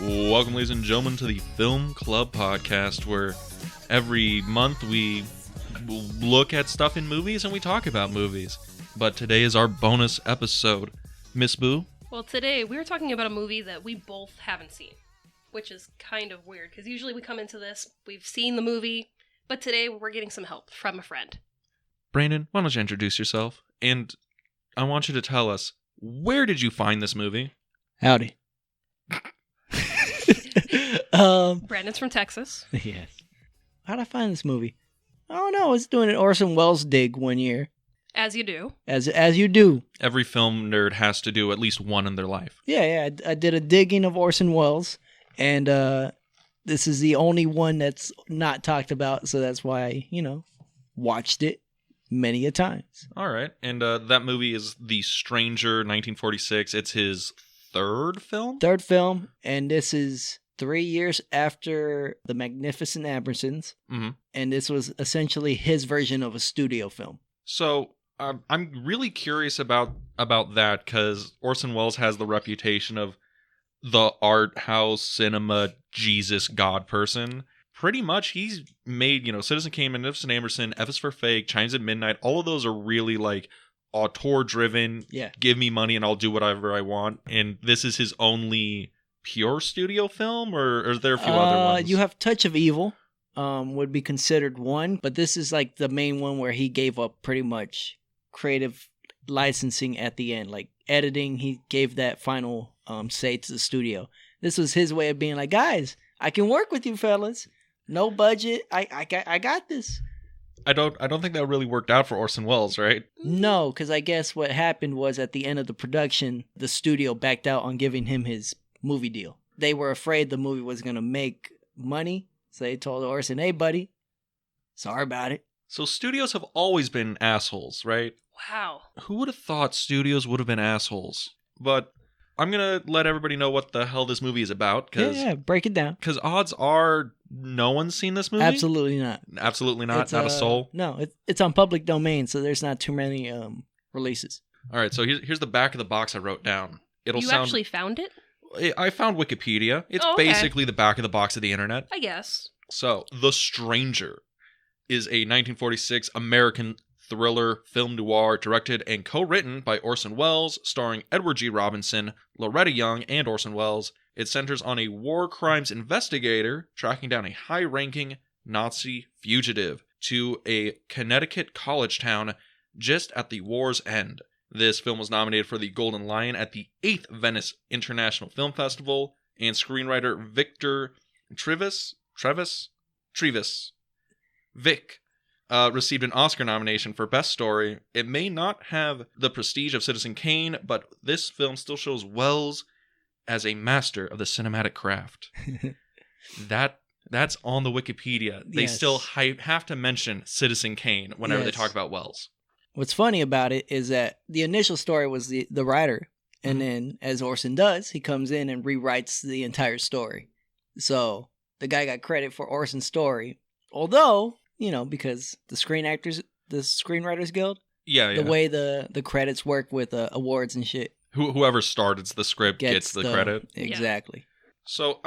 Welcome, ladies and gentlemen, to the Film Club podcast, where every month we look at stuff in movies and we talk about movies. But today is our bonus episode. Miss Boo? Well, today we were talking about a movie that we both haven't seen, which is kind of weird, because usually we come into this, we've seen the movie, but today we're getting some help from a friend. Brandon, why don't you introduce yourself? And I want you to tell us, where did you find this movie? Howdy. Brandon's from Texas. Yes. How'd I find this movie? I don't know. I was doing an Orson Welles dig one year. As you do. As you do. Every film nerd has to do at least one in their life. Yeah. I did a digging of Orson Welles, and this is the only one that's not talked about, so that's why I, watched it many a times. All right. And that movie is The Stranger, 1946. It's his third film? Third film, and this is 3 years after The Magnificent Ambersons, and this was essentially his version of a studio film. So I'm really curious about that, because Orson Welles has the reputation of the art house cinema Jesus God person. Pretty much he's made, Citizen Kane, Magnificent Amberson, F is for Fake, Chimes at Midnight. All of those are really like auteur driven. Yeah. Give me money and I'll do whatever I want. And this is his only pure studio film, or is there a few other ones? You have Touch of Evil, would be considered one, but this is like the main one where he gave up pretty much creative licensing at the end, like editing. He gave that final say to the studio. This was his way of being like, guys, I can work with you fellas. No budget. I got this. I don't think that really worked out for Orson Welles, right? No, because I guess what happened was at the end of the production, the studio backed out on giving him his movie deal. They were afraid the movie was going to make money, so they told Orson, hey, buddy, sorry about it. So studios have always been assholes, right? Wow. Who would have thought studios would have been assholes? But I'm going to let everybody know what the hell this movie is about. Yeah, break it down. Because odds are no one's seen this movie? Absolutely not. Absolutely not? Not a soul? No, it's on public domain, so there's not too many releases. All right, so here's the back of the box I wrote down. You actually found it? I found Wikipedia. It's okay. Basically the back of the box of the internet. I guess. So, The Stranger is a 1946 American thriller film noir directed and co-written by Orson Welles, starring Edward G. Robinson, Loretta Young, and Orson Welles. It centers on a war crimes investigator tracking down a high-ranking Nazi fugitive to a Connecticut college town just at the war's end. This film was nominated for the Golden Lion at the 8th Venice International Film Festival, and screenwriter Victor Trevis Vic received an Oscar nomination for Best Story. It may not have the prestige of Citizen Kane, but this film still shows Welles as a master of the cinematic craft. That's on the Wikipedia. They still have to mention Citizen Kane whenever they talk about Welles. What's funny about it is that the initial story was the writer, and then, as Orson does, he comes in and rewrites the entire story. So the guy got credit for Orson's story, although, because the Screenwriters Guild, the way the credits work with awards and shit. Whoever starts the script gets the credit. Exactly. Yeah. So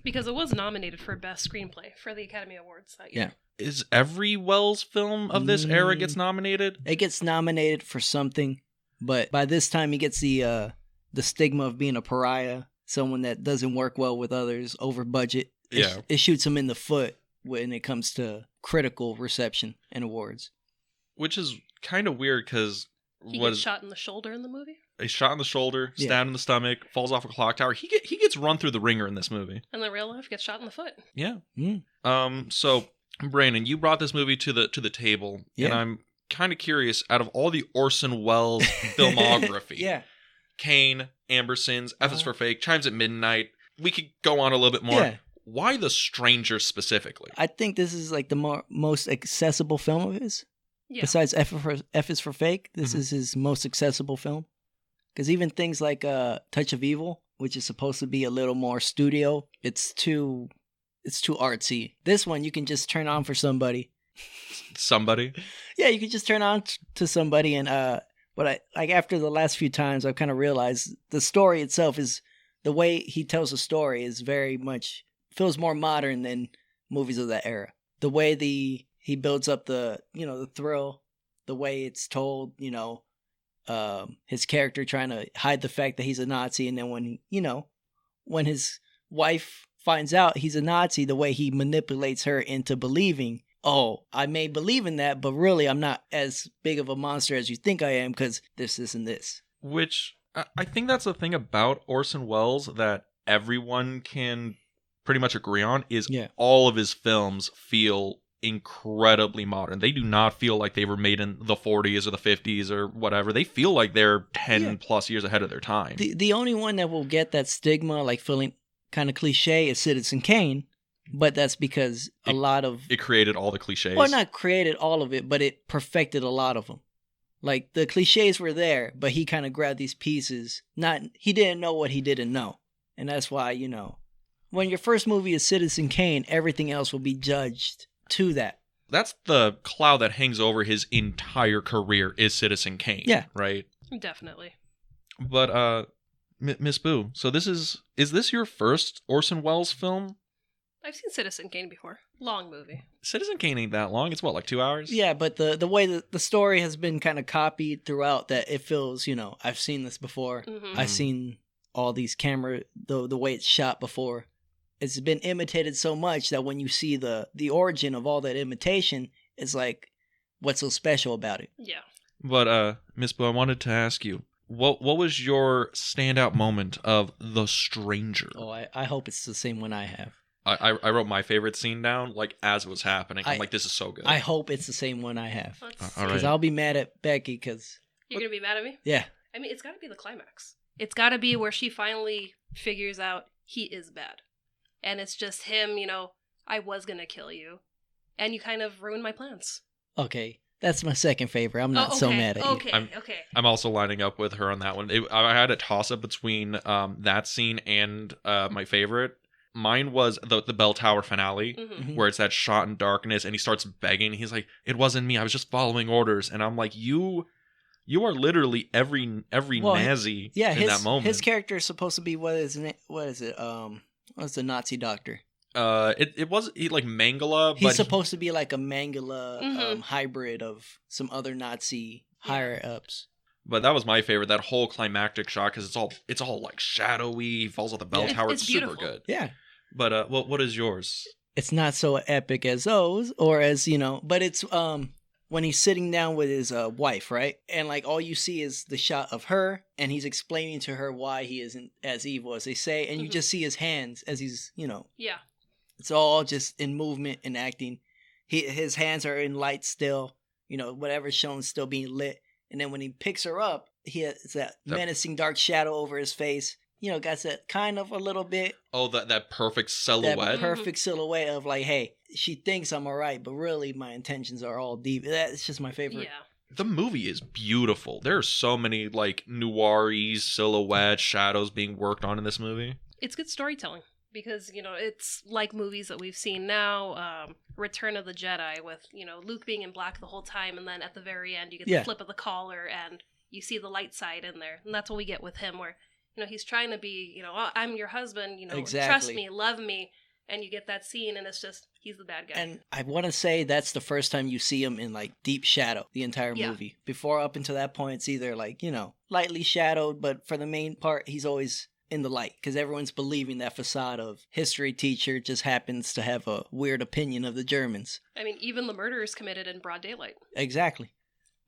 because it was nominated for Best Screenplay for the Academy Awards that year. Yeah. Is every Welles film of this era gets nominated? It gets nominated for something, but by this time he gets the stigma of being a pariah, someone that doesn't work well with others, over budget. It shoots him in the foot when it comes to critical reception and awards. Which is kind of weird, because he gets shot in the shoulder in the movie. A shot in the shoulder, stabbed in the stomach, falls off a clock tower. He gets run through the ringer in this movie. And in real life, gets shot in the foot. Yeah. So Brandon, you brought this movie to the table, and I'm kind of curious. Out of all the Orson Welles filmography, Kane, Ambersons, F is for Fake, Chimes at Midnight. We could go on a little bit more. Yeah. Why The Stranger specifically? I think this is like the most accessible film of his. Yeah. Besides F is for Fake, this is his most accessible film. Because even things like Touch of Evil, which is supposed to be a little more studio, it's too artsy. This one you can just turn on for somebody. Somebody? Yeah, you can just turn on to somebody, and but after the last few times, I've kind of realized the story itself is the way he tells a story is very much feels more modern than movies of that era. The way he builds up the thrill, the way it's told, his character trying to hide the fact that he's a Nazi, and then when his wife finds out he's a Nazi, the way he manipulates her into believing, oh, I may believe in that, but really I'm not as big of a monster as you think I am because this, and this. Which I think that's the thing about Orson Welles that everyone can pretty much agree on is all of his films feel incredibly modern. They do not feel like they were made in the 40s or the 50s or whatever. They feel like they're 10 plus years ahead of their time. The only one that will get that stigma, like feeling kind of cliche, is Citizen Kane, but that's because it created all the cliches. Well, not created all of it, but it perfected a lot of them. Like, the cliches were there, but he kind of grabbed these pieces. He didn't know what he didn't know. And that's why, when your first movie is Citizen Kane, everything else will be judged to that. That's the cloud that hangs over his entire career is Citizen Kane. Yeah. Right? Definitely. But, Miss Boo, so is this your first Orson Welles film? I've seen Citizen Kane before. Long movie. Citizen Kane ain't that long. It's what, like 2 hours? Yeah, but the way that the story has been kind of copied throughout, that it feels, I've seen this before. Mm-hmm. I've seen all these the way it's shot before. It's been imitated so much that when you see the origin of all that imitation, it's like, what's so special about it? Yeah. But, Miss Boo, I wanted to ask you, what was your standout moment of The Stranger? Oh, I hope it's the same one I have. I wrote my favorite scene down, like, as it was happening. I'm like, this is so good. I hope it's the same one I have. All right. Because I'll be mad at Becky, because... You're going to be mad at me? Yeah. I mean, it's got to be the climax. It's got to be where she finally figures out he is bad. And it's just him, I was going to kill you. And you kind of ruined my plans. Okay. That's my second favorite. I'm not so mad at you. Okay. I'm also lining up with her on that one. I had a toss-up between that scene and my favorite. Mine was the bell tower finale, where it's that shot in darkness, and he starts begging. He's like, "It wasn't me. I was just following orders." And I'm like, "You are literally every Nazi in that moment." His character is supposed to be what is it? What's the Nazi doctor? It was like Mangala. He's supposed to be like a Mangala hybrid of some other Nazi higher ups. But that was my favorite, that whole climactic shot, because it's all like shadowy. He falls off the bell tower. It's super good. Yeah. But what is yours? It's not so epic as those, or as but it's when he's sitting down with his wife, right? And like all you see is the shot of her, and he's explaining to her why he isn't as evil as they say, and you just see his hands as he's Yeah. It's all just in movement and acting. His hands are in light still, whatever's shown still being lit. And then when he picks her up, he has that menacing dark shadow over his face. Got that kind of a little bit. Oh, that perfect silhouette. That perfect silhouette of like, hey, she thinks I'm all right, but really my intentions are all deep. That's just my favorite. Yeah. The movie is beautiful. There are so many like noir-y silhouettes, shadows being worked on in this movie. It's good storytelling. Because, it's like movies that we've seen now, Return of the Jedi with, Luke being in black the whole time, and then at the very end you get the flip of the collar and you see the light side in there. And that's what we get with him where, he's trying to be, I'm your husband, exactly. Trust me, love me. And you get that scene and it's just, he's the bad guy. And I want to say that's the first time you see him in like deep shadow the entire movie. Before, up until that point, it's either like, lightly shadowed, but for the main part, he's always in the light, because everyone's believing that facade of history teacher just happens to have a weird opinion of the Germans. I mean, even the murder is committed in broad daylight. Exactly.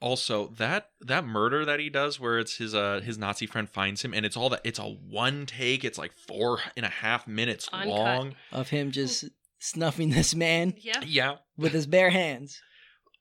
Also, that murder that he does, where it's his Nazi friend finds him, and it's a one take. It's like 4.5 minutes long of him just snuffing this man. Yeah, with his bare hands.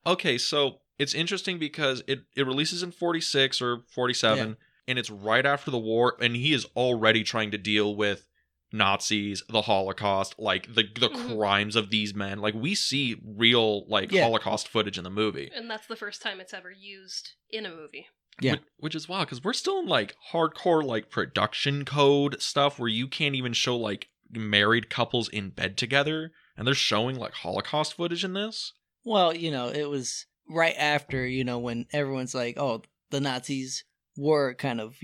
Okay, so it's interesting because it releases in 46 or 47. Yeah. And it's right after the war, and he is already trying to deal with Nazis, the Holocaust, like the crimes of these men. Like, we see real Holocaust footage in the movie. And that's the first time it's ever used in a movie. Yeah. Which is wild, because we're still in hardcore production code stuff where you can't even show married couples in bed together, and they're showing Holocaust footage in this. Well, it was right after, when everyone's like, oh, the Nazis were kind of,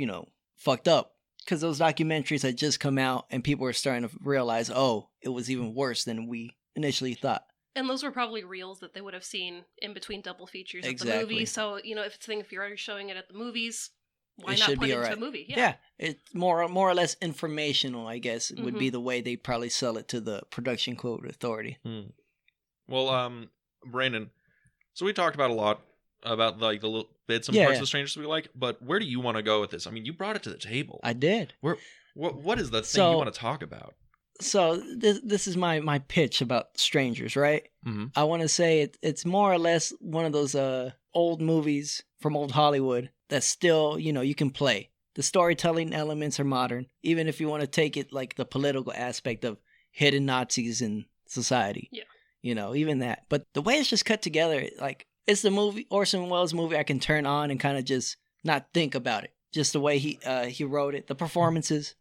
fucked up Because those documentaries had just come out and people were starting to realize, oh, it was even worse than we initially thought. And those were probably reels that they would have seen in between double features of the Exactly. movie. So, if you're already showing it at the movies, why It not should put be it into a alright. movie? Yeah, it's more or less informational, I guess, would be the way they probably sell it to the production quote authority. Well, Brandon, so we talked about a lot about like the little bits and parts of the Strangers we like, but where do you want to go with this? I mean, you brought it to the table. I did. What is the thing you want to talk about? So this is my pitch about Strangers, right? Mm-hmm. I want to say it's more or less one of those old movies from old Hollywood that still, you can play. The storytelling elements are modern, even if you want to take it like the political aspect of hidden Nazis in society. Yeah. Even that. But the way it's just cut together, like it's the movie, Orson Welles movie I can turn on and kind of just not think about it. Just the way he wrote it, the performances,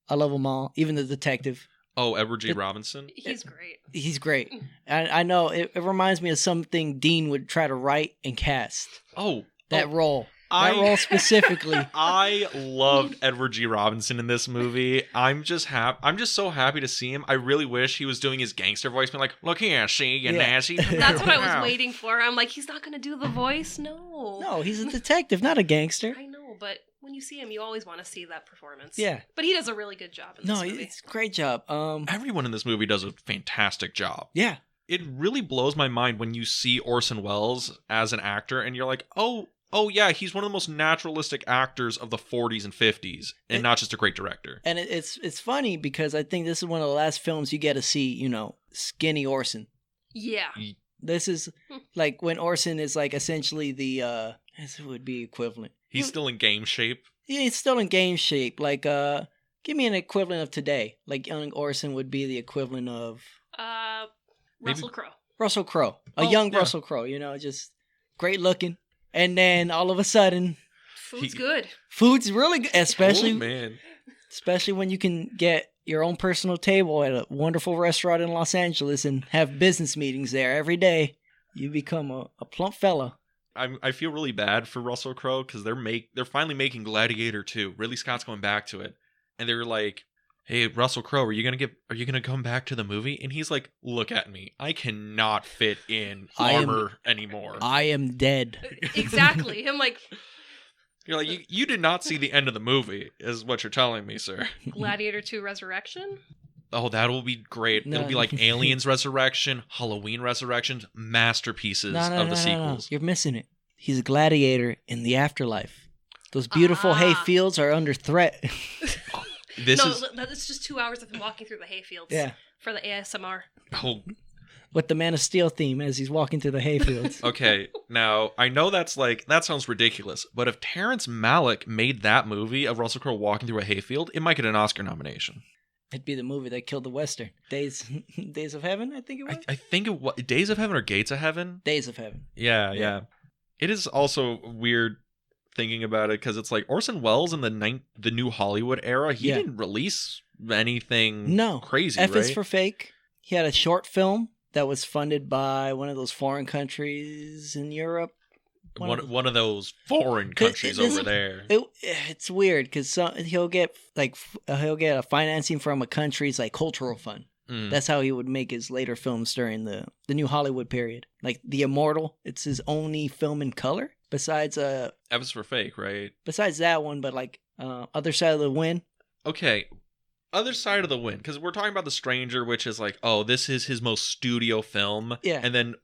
I love them all. Even the detective. Oh, Edward G. Robinson? He's great. He's great. I know it reminds me of something Dean would try to write and cast. Oh, that role. That role specifically. I loved Edward G. Robinson in this movie. I'm just so happy to see him. I really wish he was doing his gangster voice, being like, "Look here, see, you nasty." That's what I was waiting for. I'm like, he's not going to do the voice? No, he's a detective, not a gangster. I know, but when you see him, you always want to see that performance. Yeah. But he does a really good job in this movie. It's a great job. Everyone in this movie does a fantastic job. Yeah. It really blows my mind when you see Orson Welles as an actor and you're like, oh yeah, he's one of the most naturalistic actors of the 40s and 50s and not just a great director. And it's funny because I think this is one of the last films you get to see, skinny Orson. Yeah. This is like when Orson is like essentially the this would be equivalent. He's still in game shape. Yeah, he's still in game shape. Like give me an equivalent of today. Like young Orson would be the equivalent of Russell Crowe. Russell Crowe. Young Russell Crowe, just great looking. And then all of a sudden Food's good. Food's really good, especially man. Especially when you can get your own personal table at a wonderful restaurant in Los Angeles and have business meetings there every day. You become a plump fella. I feel really bad for Russell Crowe because they're finally making Gladiator 2. Ridley Scott's going back to it, and they're like, "Hey, Russell Crowe, are you gonna come back to the movie?" And he's like, "Look at me, I cannot fit in armor anymore. I am dead." Exactly. I'm like, you're like, you did not see the end of the movie, is what you're telling me, sir. Gladiator 2 Resurrection. Oh, that will be great. No. It'll be like Aliens Resurrection, Halloween Resurrections, masterpieces of the sequels. You're missing it. He's a gladiator in the afterlife. Those beautiful hay fields are under threat. It's just 2 hours of him walking through the hayfields. Yeah. For the ASMR. Oh. With the Man of Steel theme as he's walking through the hayfields. Okay, now I know that sounds ridiculous, but if Terrence Malick made that movie of Russell Crowe walking through a hayfield, it might get an Oscar nomination. It'd be the movie that killed the Western. Days of Heaven, I think it was? I think it was Days of Heaven or Gates of Heaven? Days of Heaven. Yeah. It is also weird thinking about it because it's like Orson Welles in the New Hollywood era, he didn't release anything crazy, F right? is for Fake. He had a short film that was funded by one of those foreign countries in Europe. One of those foreign countries over there. It's weird because he'll get a financing from a country's like cultural fund. That's how he would make his later films during the New Hollywood period. Like The Immortal, it's his only film in color besides F is for Fake, right? Besides that one, but like Other Side of the Wind. Okay. Other Side of the Wind, because we're talking about The Stranger, which is like, oh, this is his most studio film. Yeah. And then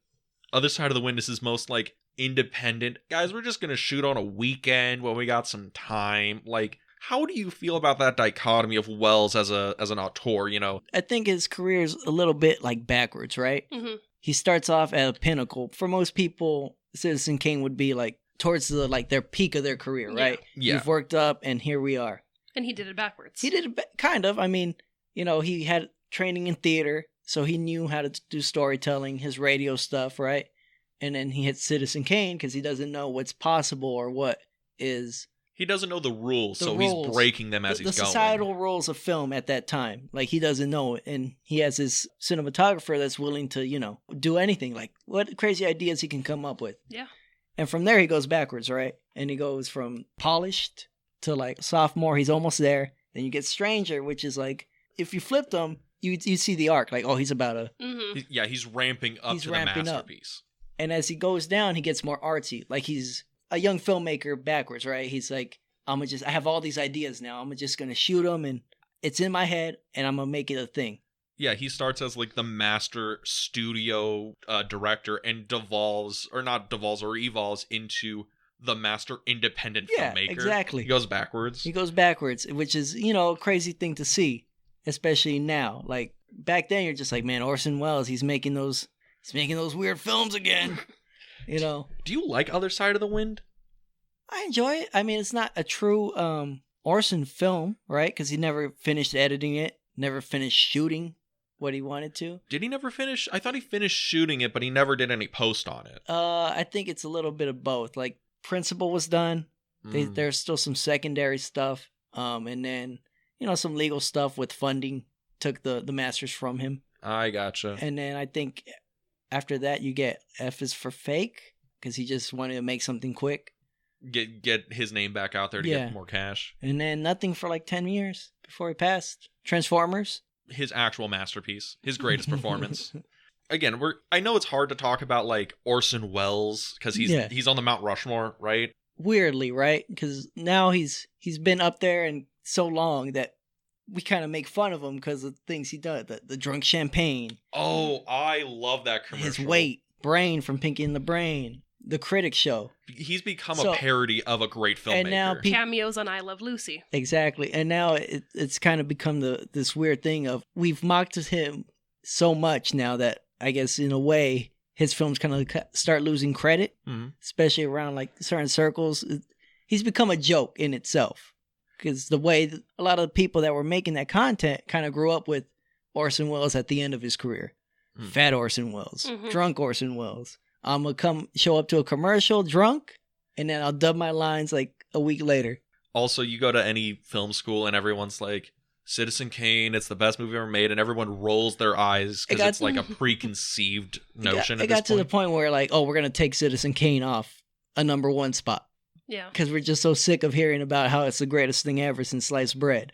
Other Side of the Wind is his most like independent. Guys, we're just going to shoot on a weekend when we got some time. Like, how do you feel about that dichotomy of Welles as an auteur, I think his career is a little bit like backwards, right? Mm-hmm. He starts off at a pinnacle. For most people, Citizen Kane would be like towards their peak of their career, right? Yeah. You've worked up and here we are. And he did it backwards. He did it kind of. I mean, he had training in theater, so he knew how to do storytelling, his radio stuff, right? And then he hit Citizen Kane because he doesn't know what's possible or what is. He doesn't know the rules, he's breaking them as he's going. The societal rules of film at that time. Like, he doesn't know it. And he has his cinematographer that's willing to, do anything. Like, what crazy ideas he can come up with. Yeah. And from there, he goes backwards, right? And he goes from polished to, like, sophomore. He's almost there. Then you get Stranger, which is like, if you flipped them, you see the arc. Like, oh, he's about to... He's ramping up to the masterpiece. And as he goes down, he gets more artsy. Like, he's a young filmmaker backwards, right? He's like, I have all these ideas now. I'm just going to shoot them, and it's in my head, and I'm going to make it a thing. Yeah, he starts as like the master studio director and evolves into the master independent filmmaker. Exactly. He goes backwards. Which is, a crazy thing to see, especially now. Like, back then, you're just like, man, Orson Welles, he's making those weird films again. Do you like Other Side of the Wind? I enjoy it. I mean, it's not a true Orson film, right? Because he never finished editing it, never finished shooting what he wanted to. Did he never finish? I thought he finished shooting it, but he never did any post on it. I think it's a little bit of both. Like, principal was done. There's still some secondary stuff. And then, some legal stuff with funding took the masters from him. I gotcha. And then I think after that, you get F is for fake, because he just wanted to make something quick. Get his name back out there to get more cash. And then nothing for like 10 years before he passed. Transformers. His actual masterpiece. His greatest performance. Again, I know it's hard to talk about like Orson Welles because he's on the Mount Rushmore, right? Weirdly, right? Because now he's been up there and so long that we kind of make fun of him because of things he does. The drunk champagne. Oh, I love that commercial. His weight. Brain from Pinky and the Brain. The Critic Show. He's become a parody of a great filmmaker. And now cameos on I Love Lucy. Exactly. And now it's kind of become this weird thing of we've mocked him so much now that I guess in a way his films kind of start losing credit, especially around like certain circles. He's become a joke in itself because the way a lot of the people that were making that content kind of grew up with Orson Welles at the end of his career. Fat Orson Welles, drunk Orson Welles. I'm going to show up to a commercial drunk, and then I'll dub my lines like a week later. Also, you go to any film school, and everyone's like, Citizen Kane, it's the best movie ever made, and everyone rolls their eyes because it's like a preconceived notion. It got to the point where like, oh, we're going to take Citizen Kane off a number one spot. Yeah. Because we're just so sick of hearing about how it's the greatest thing ever since sliced bread.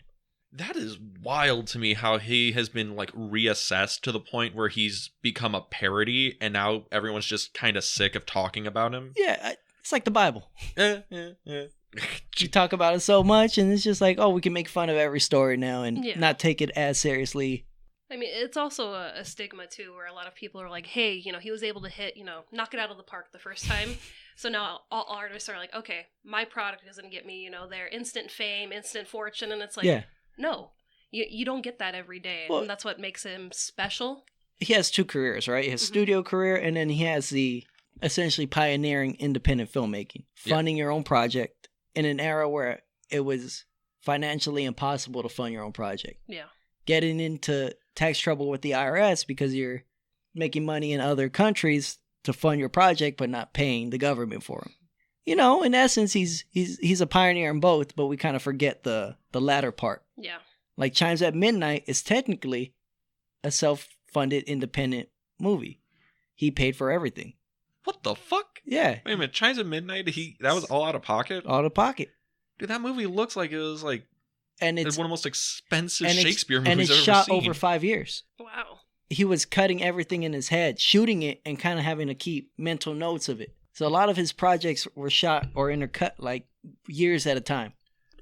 That is wild to me how he has been like reassessed to the point where he's become a parody and now everyone's just kind of sick of talking about him. Yeah, it's like the Bible. You talk about it so much and it's just like, oh, we can make fun of every story now and not take it as seriously. I mean, it's also a stigma too where a lot of people are like, hey, he was able to hit, knock it out of the park the first time. So now all artists are like, okay, my product doesn't get me, their instant fame, instant fortune. And it's like, no, you don't get that every day. And that's what makes him special. He has two careers, right? He has studio career, and then he has the essentially pioneering independent filmmaking, funding your own project in an era where it was financially impossible to fund your own project. Yeah. Getting into tax trouble with the IRS because you're making money in other countries to fund your project, but not paying the government for them. In essence, he's a pioneer in both, but we kind of forget the latter part. Yeah. Like Chimes at Midnight is technically a self-funded independent movie. He paid for everything. What the fuck? Yeah. Wait a minute, Chimes at Midnight, that was all out of pocket? Out of pocket. Dude, that movie looks like it was like and it's one of the most expensive Shakespeare movies I've ever seen. And it's shot over 5 years. Wow. He was cutting everything in his head, shooting it, and kind of having to keep mental notes of it. So a lot of his projects were shot or intercut like years at a time.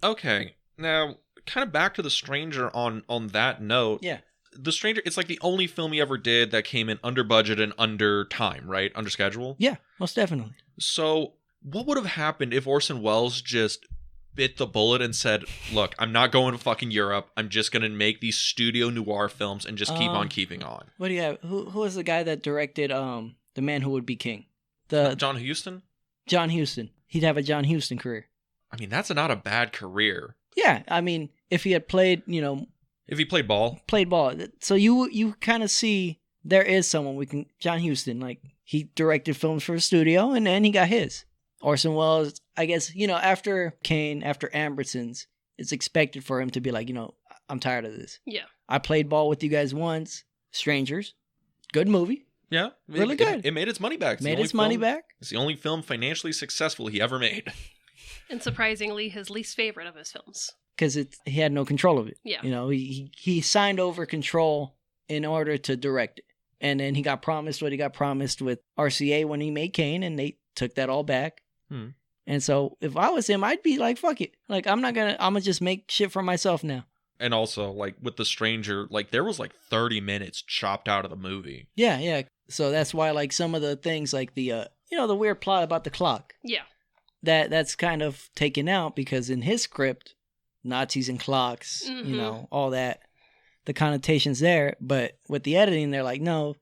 Okay. Now, kind of back to The Stranger on that note. Yeah. The Stranger, it's like the only film he ever did that came in under budget and under time, right? Under schedule? Yeah, most definitely. So what would have happened if Orson Welles just bit the bullet and said, look, I'm not going to fucking Europe. I'm just going to make these studio noir films and just keep on keeping on. What do you have? Who was the guy that directed The Man Who Would Be King? John Huston? John Huston. He'd have a John Huston career. I mean, that's not a bad career. Yeah, I mean, if he had played, if he played ball. So you kind of see there is someone John Huston, like he directed films for a studio and then he got his. Orson Welles, I guess, after Kane, after Ambersons, it's expected for him to be like, I'm tired of this. Yeah. I played ball with you guys once. Strangers. Good movie. Yeah. Really good. It made its money back. It's the only film financially successful he ever made. And surprisingly, his least favorite of his films. because he had no control of it. Yeah. You know, he signed over control in order to direct it. And then he got promised what he got promised with RCA when he made Kane, and they took that all back. And so if I was him, I'd be like, fuck it. Like, I'm gonna just make shit for myself now. And also, like, with The Stranger, like, there was, like, 30 minutes chopped out of the movie. Yeah. So that's why, like, some of the things, like the, the weird plot about the clock. Yeah. That's kind of taken out because in his script, Nazis and clocks, all that, the connotations there. But with the editing, they're like, no,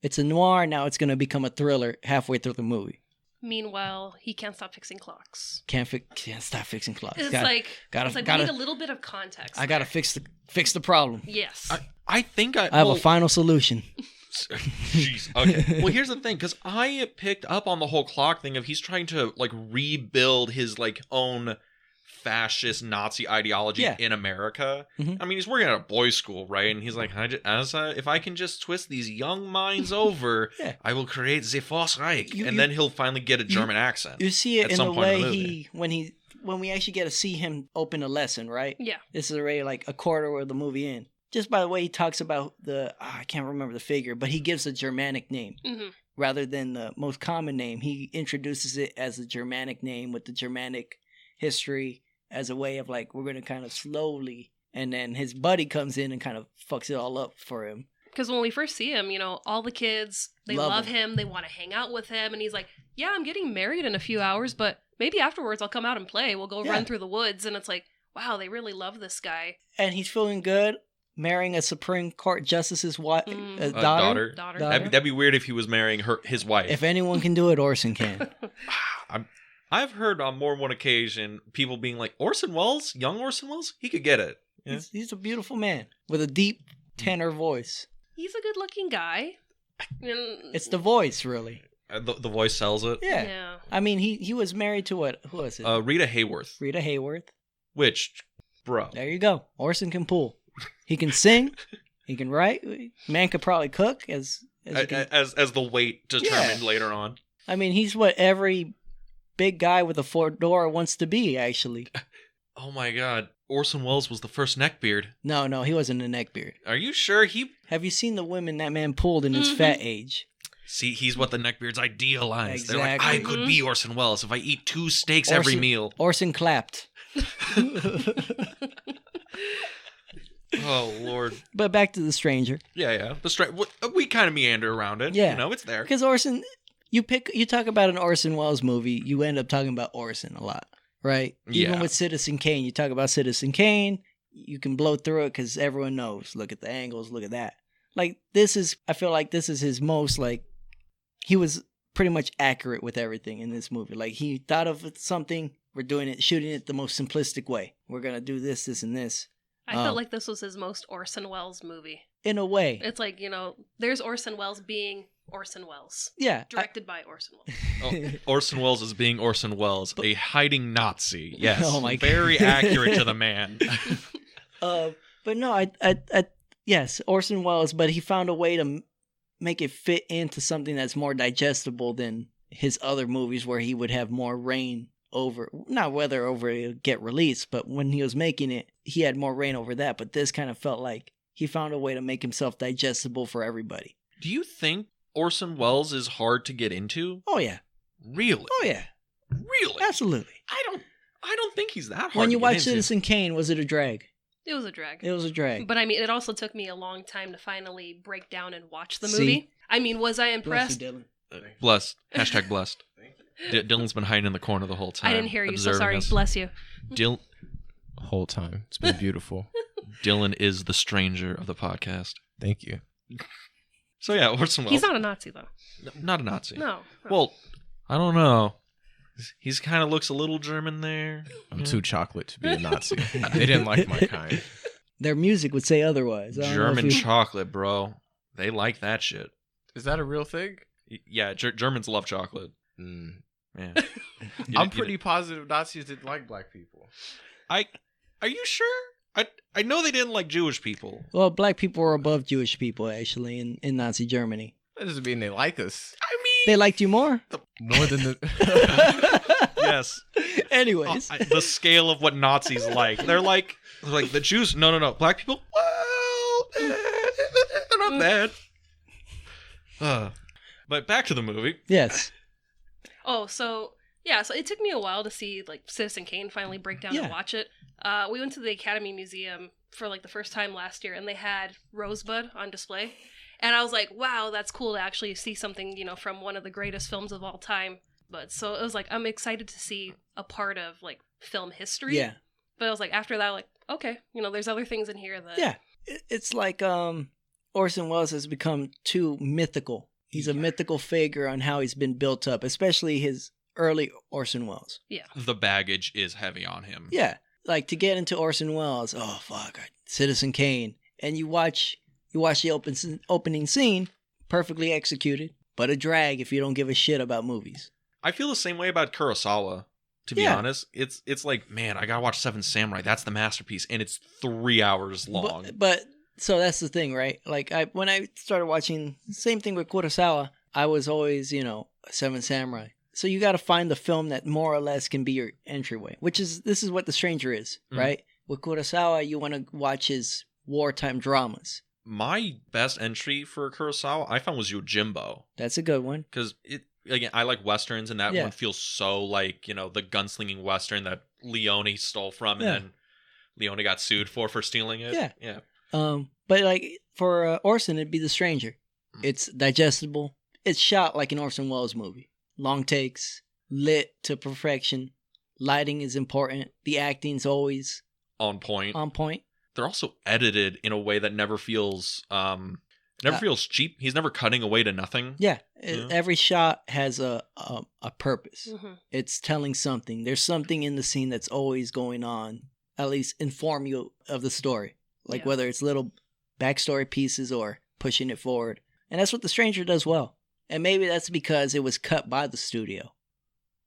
it's a noir. Now it's going to become a thriller halfway through the movie. Meanwhile, he can't stop fixing clocks. Can't stop fixing clocks. It's we need a little bit of context. I gotta fix the problem. Yes. I think I have a final solution. Jeez. Okay. Well, here's the thing, because I picked up on the whole clock thing of he's trying to like rebuild his like own fascist Nazi ideology in America. I mean, he's working at a boys' school, right? And he's like, if I can just twist these young minds over, I will create the Fourth Reich, and then he'll finally get a German accent. You see it in the way when we actually get to see him open a lesson, right? Yeah. This is already like a quarter of the movie in. Just by the way he talks about I can't remember the figure, but he gives a Germanic name. Rather than the most common name. He introduces it as a Germanic name with the Germanic history as a way of like, we're going to kind of slowly, and then his buddy comes in and kind of fucks it all up for him. Because when we first see him, all the kids, they love him. They want to hang out with him. And he's like, yeah, I'm getting married in a few hours, but maybe afterwards I'll come out and play. We'll go run through the woods. And it's like, wow, they really love this guy. And he's feeling good marrying a Supreme Court justice's daughter. That'd be weird if he was marrying his wife. If anyone can do it, Orson can. I've heard on more than one occasion people being like, Orson Welles, young Orson Welles, he could get it. Yeah. He's a beautiful man with a deep tenor voice. He's a good-looking guy. It's the voice, really. The voice sells it. Yeah. I mean, he was married to what? Who was it? Rita Hayworth. Rita Hayworth. Which, bro. There you go. Orson can pull. He can sing. He can write. Man could probably cook as the weight determined later on. I mean, he's what every big guy with a fedora wants to be, actually. Oh my god. Orson Welles was the first neckbeard. No, he wasn't a neckbeard. Are you sure Have you seen the women that man pulled in his fat age? See, he's what the neckbeards idealize. Exactly. They're like, I could be Orson Welles if I eat 2 steaks every meal. Orson clapped. Oh, Lord. But back to The Stranger. Yeah. We kind of meander around it. Yeah. It's there. Because Orson, you talk about an Orson Welles movie, you end up talking about Orson a lot, right? Yeah. Even with Citizen Kane, you talk about Citizen Kane, you can blow through it because everyone knows. Look at the angles, look at that. Like, I feel like this is his most, like, he was pretty much accurate with everything in this movie. Like, he thought of something, we're shooting it the most simplistic way. We're going to do this, this, and this. I felt like this was his most Orson Welles movie. In a way. It's like, there's Orson Welles being Orson Welles. Yeah. Directed by Orson Welles. Orson Welles is being Orson Welles, a hiding Nazi. Yes. Oh my God. Very accurate to the man. But no, yes, Orson Welles, but he found a way to make it fit into something that's more digestible than his other movies where he would have more reign over, not whether over it would get released, but when he was making it, he had more reign over that. But this kind of felt like he found a way to make himself digestible for everybody. Do you think Orson Welles is hard to get into? Oh, yeah. Really? Oh, yeah. Really? Absolutely. I don't think he's that hard when you to get watch into. Citizen Kane, was it a drag? It was a drag. It was a drag. But I mean, it also took me a long time to finally break down and watch the movie. I mean, was I impressed? Bless you, Dylan. Blessed. Hashtag blessed. Dylan's been hiding in the corner the whole time. I didn't hear you, so sorry. Us. Bless you. Whole time. It's been beautiful. Dylan is the stranger of the podcast. Thank you. So yeah, Orson Welles. He's not a Nazi, though. Not a Nazi. No. Well, I don't know. He's kind of looks a little German there. I'm too chocolate to be a Nazi. They didn't like my kind. Their music would say otherwise. German chocolate, bro. They like that shit. Is that a real thing? Yeah, Germans love chocolate. Yeah. I'm pretty positive Nazis didn't like black people. Are you sure? I know they didn't like Jewish people. Well, black people were above Jewish people, actually, in Nazi Germany. That doesn't mean they like us. I mean... They liked you more? More than the... Yes. Anyways, The scale of what Nazis like. They're like the Jews. No. Black people. Well, they're not bad. But back to the movie. yes. Oh, so it took me a while to see like Citizen Kane finally break down and watch it. We went to the Academy Museum for like the first time last year, and they had Rosebud on display, and I was like, wow, that's cool to actually see something, you know, from one of the greatest films of all time. But so it was like, I'm excited to see a part of like film history. Yeah. But I was like, after that, like, okay, you know, there's other things in here that Yeah. It's like Orson Welles has become too mythical. He's a mythical figure on how he's been built up, especially his early Orson Welles. Yeah. The baggage is heavy on him. Yeah. Like to get into Orson Welles, oh fuck, Citizen Kane. And you watch the opening scene, perfectly executed, but a drag if you don't give a shit about movies. I feel the same way about Kurosawa, to be honest. It's like, man, I gotta watch Seven Samurai. That's the masterpiece, and it's 3 hours long. But so that's the thing, right? Like when I started watching, same thing with Kurosawa, I was always, you know, Seven Samurai. So you got to find the film that more or less can be your entryway, this is what The Stranger is, right? With Kurosawa, you want to watch his wartime dramas. My best entry for Kurosawa, I found, was Yojimbo. That's a good one. Because again, I like westerns, and that one feels so like, you know, the gunslinging western that Leone stole from, and then Leone got sued for stealing it. Yeah. But like for Orson, it'd be The Stranger. It's digestible. It's shot like an Orson Welles movie. Long takes, lit to perfection. Lighting is important. The acting's always on point. They're also edited in a way that never feels feels cheap. He's never cutting away to nothing. Yeah. Every shot has a purpose. Mm-hmm. It's telling something. There's something in the scene that's always going on. At least inform you of the story. Like whether it's little backstory pieces or pushing it forward. And that's what The Stranger does well. And maybe that's because it was cut by the studio.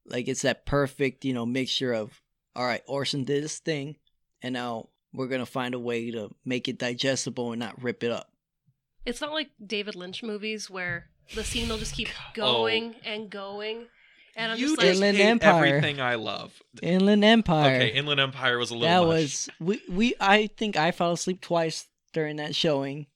Like it's that perfect, you know, mixture of, all right, Orson did his thing, and now we're going to find a way to make it digestible and not rip it up. It's not like David Lynch movies where the scene will just keep going and going. And I'm just like, Inland Empire. Everything I love. Inland Empire. Okay, Inland Empire was a little much. I think I fell asleep twice during that showing.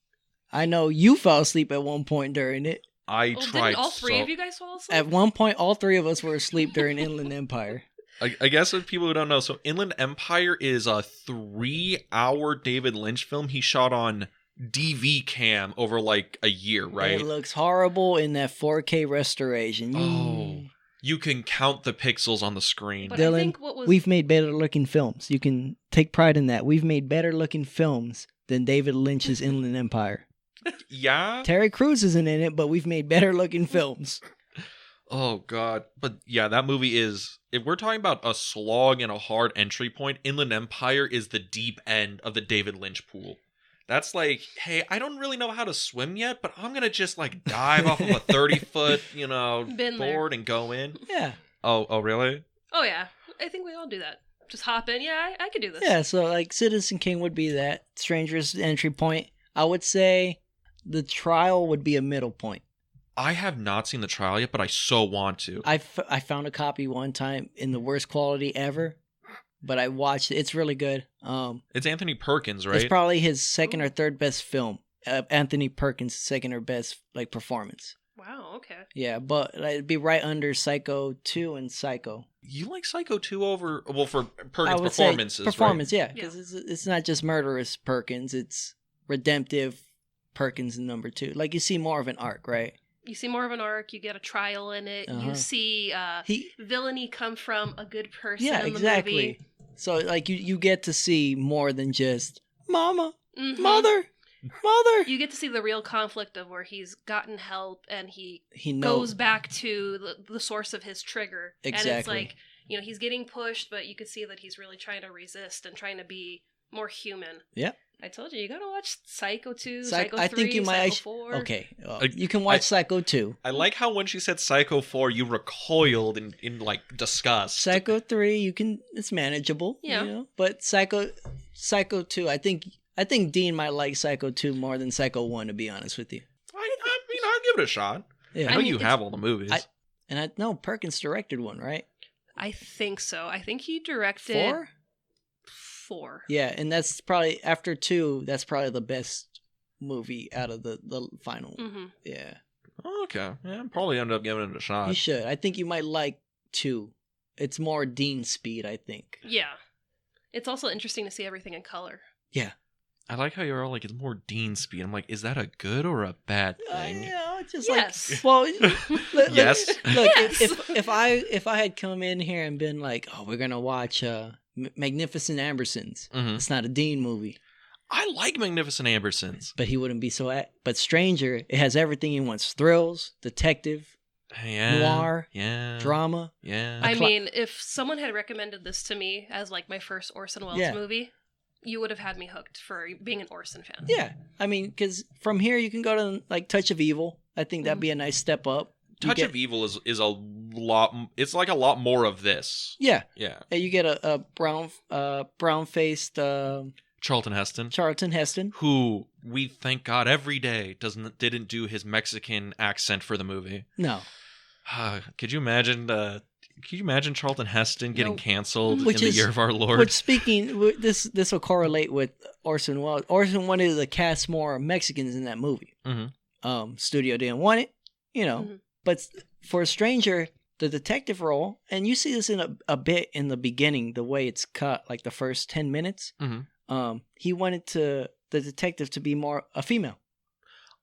I know you fell asleep at one point during it. I tried. Didn't all three of you guys fall asleep? At one point, all three of us were asleep during Inland Empire. I guess for people who don't know, so Inland Empire is a 3-hour David Lynch film he shot on DV cam over like a year, right? It looks horrible in that 4K restoration. You can count the pixels on the screen. But Dylan, I think we've made better looking films. You can take pride in that. We've made better looking films than David Lynch's Inland Empire. Yeah? Terry Crews isn't in it, but we've made better looking films. Oh, God. But yeah, that movie is... If we're talking about a slog and a hard entry point, Inland Empire is the deep end of the David Lynch pool. That's like, hey, I don't really know how to swim yet, but I'm going to just like dive off of a 30-foot, you know, board and go in. Yeah. Oh, really? Oh, yeah. I think we all do that. Just hop in. Yeah, I could do this. Yeah, so like Citizen Kane would be that. Stranger's entry point. I would say The Trial would be a middle point. I have not seen The Trial yet, but I so want to. I found a copy one time in the worst quality ever, but I watched it. It's really good. It's Anthony Perkins, right? It's probably his second or third best film. Anthony Perkins' second or best like performance. Wow, okay. Yeah, but it'd be right under Psycho 2 and Psycho. You like Psycho 2 over... Well, for Perkins' performances, performance, right? yeah. Because it's not just murderous Perkins. It's redemptive Perkins in number 2. Like, you see more of an arc, right? You see more of an arc. You get a trial in it. You see villainy come from a good person in the movie. So, like, you get to see more than just, Mama, Mother. You get to see the real conflict of where he's gotten help and he knows. goes back to the source of his trigger. Exactly. And it's like, you know, he's getting pushed, but you could see that he's really trying to resist and trying to be more human. Yeah. I told you gotta watch Psycho 2, Psycho 3, I think you might, Psycho 4. Okay, you can watch Psycho 2. I like how when she said Psycho 4, you recoiled in like disgust. Psycho 3, it's manageable. Yeah. You know? But Psycho 2, I think Dean might like Psycho 2 more than Psycho 1, to be honest with you. I mean, I'll give it a shot. Yeah. I know you have all the movies. I know Perkins directed one, right? I think so. I think he directed 4. Yeah, and that's probably after 2. That's probably the best movie out of the final. Mm-hmm. Yeah. Okay. Yeah, I'll probably end up giving it a shot. You should. I think you might like 2. It's more Dean speed, I think. Yeah. It's also interesting to see everything in color. Yeah. I like how you're all like, it's more Dean speed. I'm like, is that a good or a bad thing? Just Yes. like, well, Yes. Look, Yes. if I had come in here and been like, oh, we're gonna watch Magnificent Ambersons, Mhm. it's not a Dean movie, I like Magnificent Ambersons. but he wouldn't be so. But Stranger, it has everything he wants: thrills, detective, Yeah. noir, Yeah. drama. Yeah. I mean, if someone had recommended this to me as like my first Orson Welles Yeah. movie, you would have had me hooked for being an Orson fan. Yeah, I mean, because from here you can go to like Touch of Evil. I think that'd be a nice step up. You Touch get- of Evil is a lot. It's like a lot more of this. Yeah, Yeah. and you get a brown faced Charlton Heston, Charlton Heston. who we thank God every day didn't do his Mexican accent for the movie. No, Could you imagine Charlton Heston getting Nope. canceled Which in the is- year of our Lord? But speaking, this will correlate with Orson Welles. Orson wanted to cast more Mexicans in that movie. Mhm. Studio didn't want it, Mhm. But for a Stranger, the detective role, and you see this in a bit in the beginning, the way it's cut, like the first 10 minutes. Mhm. He wanted the detective to be more a female.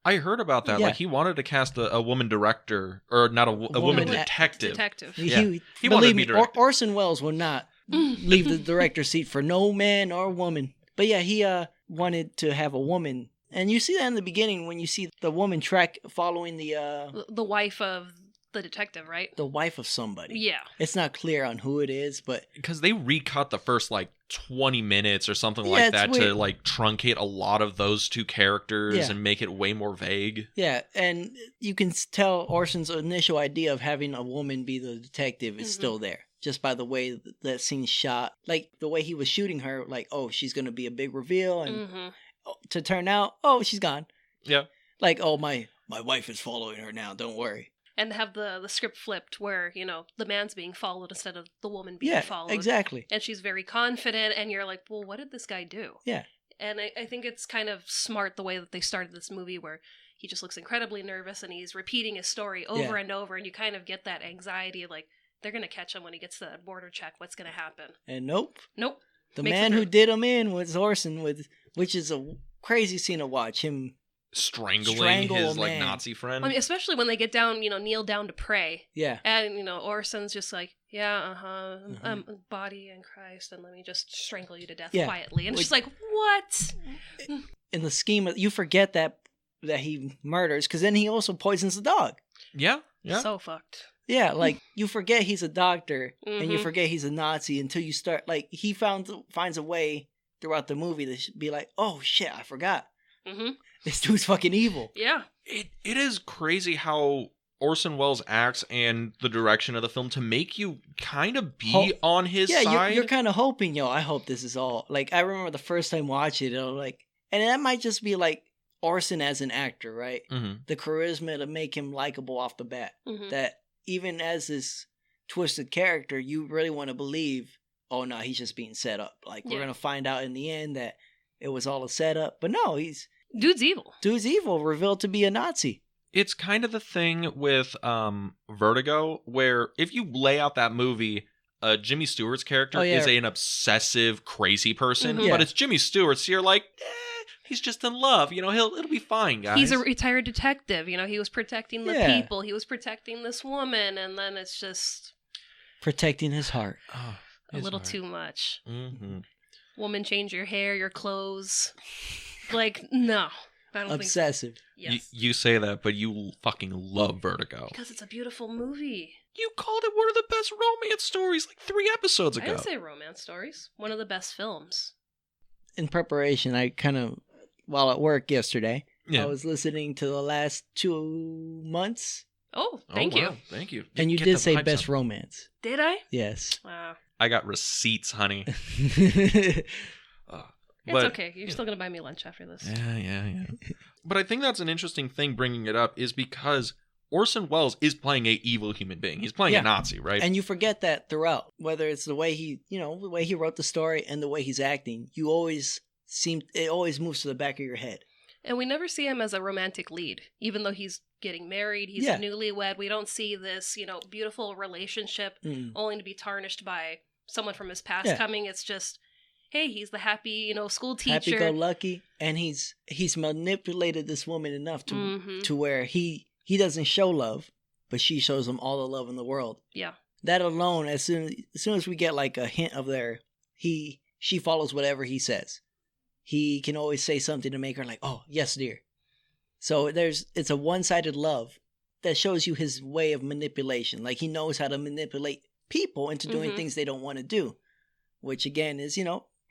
I heard about that. Yeah. Like he wanted to cast a woman director, or not a woman Woman detective. Detective. Yeah. He wanted Believe to be me, director. Orson Welles will not leave the director's seat for no man or woman. But yeah, he wanted to have a woman, and you see that in the beginning when you see the woman following The wife of the detective, right? the wife of somebody. Yeah. It's not clear on who it is, but Because they recut the first like 20 minutes or something Yeah, like it's that weird. to like truncate a lot of those two characters Yeah. and make it way more vague. yeah, and you can tell Orson's initial idea of having a woman be the detective is Mhm. still there. Just by the way that scene's shot, like the way he was shooting her, like, oh, she's gonna be a big reveal, and Mm-hmm. to turn out, oh, she's gone. Yeah. Like, oh, my wife is following her now. Don't worry. And have the script flipped where, the man's being followed instead of the woman being Yeah, followed. exactly. And she's very confident, and you're like, well, what did this guy do? Yeah. And I think it's kind of smart the way that they started this movie where he just looks incredibly nervous and he's repeating his story over Yeah. and over, and you kind of get that anxiety like, they're going to catch him when he gets to that border check. What's going to happen? And nope, Nope. the Makes it man who through. did him in was Orson, which is a crazy scene to watch him. Strangling Strangle his a like man. Nazi friend. I mean, especially when they get down, kneel down to pray. Yeah, And, Orson's just like, yeah, Mhm. body in Christ, and let me just strangle you to death Yeah. quietly. And it's Which- just like, what? in the scheme of, you forget that he murders, because then he also poisons the dog. yeah. Yeah. So fucked. Yeah, like you forget he's a doctor, and you Mhm. forget he's a Nazi until you start. Like he finds a way throughout the movie to be like, oh shit, I forgot. Mm-hmm. This dude's fucking evil. Yeah. It is crazy how Orson Welles acts and the direction of the film to make you kind of be on his Yeah, side. you're kind of hoping, I hope this is all. Like, I remember the first time watching it, I was like, and that might just be like Orson as an actor, right? Mhm. The charisma to make him likable off the bat. Mm-hmm. That even as this twisted character, you really want to believe, oh no, he's just being set up. Like, we're Yeah. going to find out in the end that it was all a setup. But no, Dude's evil. dude's evil, revealed to be a Nazi. It's kind of the thing with Vertigo, where if you lay out that movie, Jimmy Stewart's character Oh, yeah. is an obsessive, crazy person, Mhm. but Yeah. it's Jimmy Stewart, so you're like, he's just in love. It'll be fine, guys. He's a retired detective. He was protecting the Yeah. people. He was protecting this woman, and then it's just Protecting his heart. Oh, a little too much. Mm-hmm. Woman, change your hair, your clothes. Like, no. I don't Obsessive. think so. Yes. You say that, but you fucking love Vertigo. Because it's a beautiful movie. You called it one of the best romance stories like 3 episodes I ago. didn't say romance stories. One of the best films. In preparation, I kind of, while at work yesterday, Yeah. I was listening to the last 2 months, Oh, thank wow. you. Thank you. and you Get did the say hype best up. romance. Did I? Yes. Wow. I got receipts, honey. It's But- okay. You're still going to buy me lunch after this. Yeah. But I think that's an interesting thing bringing it up is because Orson Welles is playing a evil human being. He's playing a Nazi, right? And you forget that throughout, whether it's the way he, the way he wrote the story and the way he's acting, it always moves to the back of your head. And we never see him as a romantic lead, even though he's getting married, he's a newlywed. We don't see this, beautiful relationship only to be tarnished by someone from his past coming. It's just, hey, he's the happy, school teacher. Happy-go-lucky. And he's manipulated this woman enough to where he doesn't show love, but she shows him all the love in the world. Yeah. That alone, as soon as we get like a hint of she follows whatever he says. He can always say something to make her like, oh, yes, dear. So it's a one-sided love that shows you his way of manipulation. Like he knows how to manipulate people into doing things they don't want to do, which again is,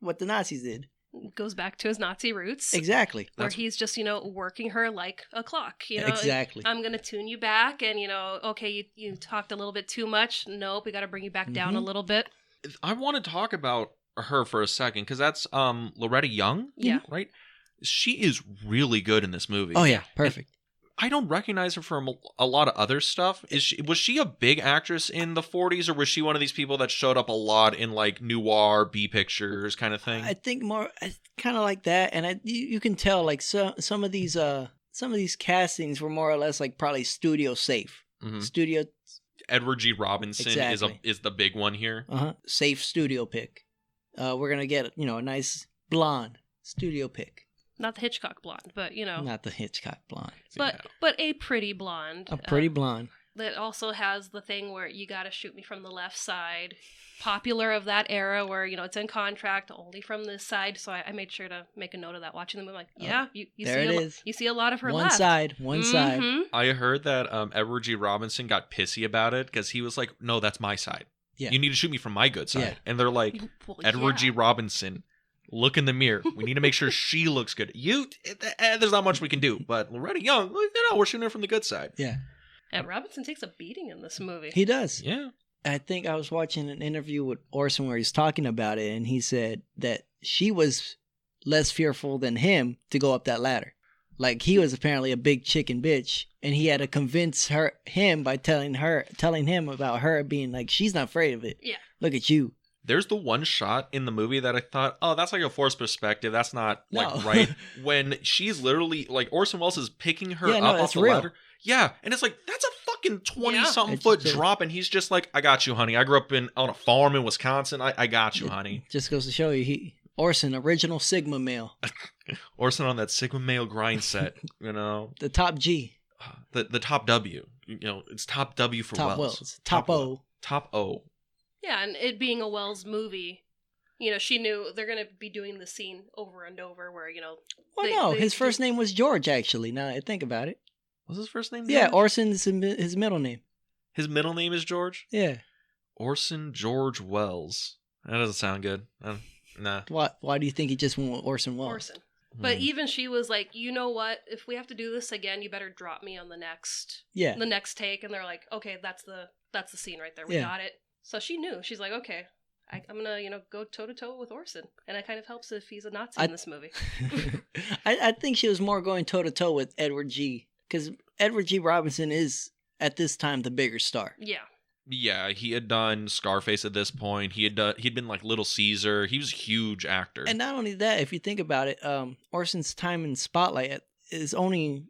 what the Nazis did. Goes back to his Nazi roots. Exactly. Where he's just, working her like a clock. Exactly. I'm going to tune you back and, okay, you talked a little bit too much. Nope, we got to bring you back down a little bit. I want to talk about her for a second because that's Loretta Young, right? She is really good in this movie. Oh yeah, perfect. And I don't recognize her from a lot of other stuff. Was she a big actress in the 40s, or was she one of these people that showed up a lot in like noir B pictures kind of thing? I think more kind of like that, and you can tell like some of these castings were more or less like probably studio safe. Studio. Edward G. Robinson is the big one here. Safe studio pick. We're going to get, a nice blonde studio pick. Not the Hitchcock blonde, but, Not the Hitchcock blonde. But a pretty blonde. A pretty blonde. That also has the thing where you got to shoot me from the left side. Popular of that era where, it's in contract only from this side. So I made sure to make a note of that watching the movie. Like, you see a lot of her one left. One side. I heard that Edward G. Robinson got pissy about it because he was like, no, that's my side. Yeah. You need to shoot me from my good side. Yeah. And they're like, Edward G. Robinson, look in the mirror. We need to make sure she looks good. There's not much we can do. But Loretta Young, we're shooting her from the good side. Yeah. And Robinson takes a beating in this movie. He does. Yeah. I think I was watching an interview with Orson where he's talking about it, and he said that she was less fearful than him to go up that ladder. Like, he was apparently a big chicken bitch, and he had to convince him by telling him about her being like, she's not afraid of it. Yeah. Look at you. There's the one shot in the movie that I thought, oh, that's like a forced perspective. That's not right. When she's literally like Orson Welles is picking her up off the ladder. Yeah. And it's like, that's a fucking 20-something foot drop. And he's just like, I got you, honey. I grew up on a farm in Wisconsin. I got you, honey. Just goes to show you, Orson, original Sigma male. Orson on that Sigma male grind set, The top G. The top W. It's top W for top Wells. Top O. Top O. Yeah, and it being a Wells movie, she knew they're going to be doing the scene over and over where, his first name was George, actually, now I think about it. Was his first name George? Yeah, Orson is his middle name. His middle name is George? Yeah. Orson George Welles. That doesn't sound good. Nah. Why do you think he just went with Orson Welles? Orson. But even she was like, you know what? If we have to do this again, you better drop me on the next take. And they're like, okay, that's the scene right there. We got it. So she knew. She's like, okay, I'm gonna go toe to toe with Orson, and it kind of helps if he's a Nazi in this movie. I think she was more going toe to toe with Edward G. Because Edward G. Robinson is at this time the bigger star. Yeah. Yeah, he had done Scarface at this point. He'd been like Little Caesar. He was a huge actor. And not only that, if you think about it, Orson's time in Spotlight is only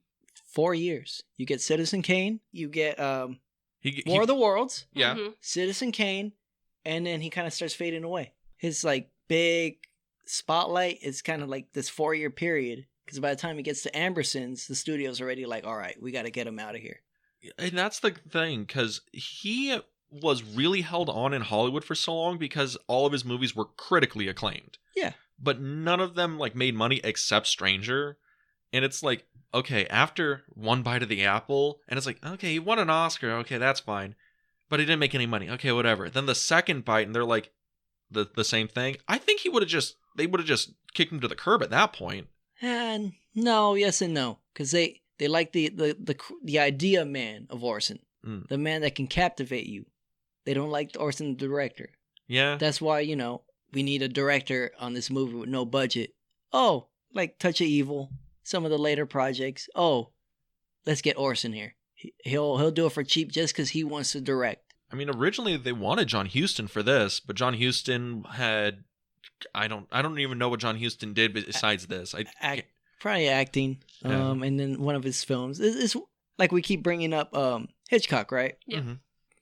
4 years. You get Citizen Kane, you get War of the Worlds, Citizen Kane, and then he kind of starts fading away. His like big Spotlight is kind of like this 4-year period, because by the time he gets to Ambersons, the studio's already like, all right, we got to get him out of here. And that's the thing, because he was really held on in Hollywood for so long because all of his movies were critically acclaimed. Yeah. But none of them like made money except Stranger. And it's like, okay, after One Bite of the Apple, and it's like, okay, he won an Oscar. Okay, that's fine. But he didn't make any money. Okay, whatever. Then the second bite, and they're like the same thing. I think they would have just kicked him to the curb at that point. And no, yes and no. Because they like the idea man of Orson. The man that can captivate you. They don't like Orson the director. Yeah. That's why, we need a director on this movie with no budget. Oh, like Touch of Evil, some of the later projects. Oh, let's get Orson here. He'll do it for cheap just because he wants to direct. I mean, originally they wanted John Huston for this, but John Huston had I don't even know what John Huston did besides this. Probably acting. Yeah. And then one of his films. It's like we keep bringing up Hitchcock, right? Yeah. Mm-hmm.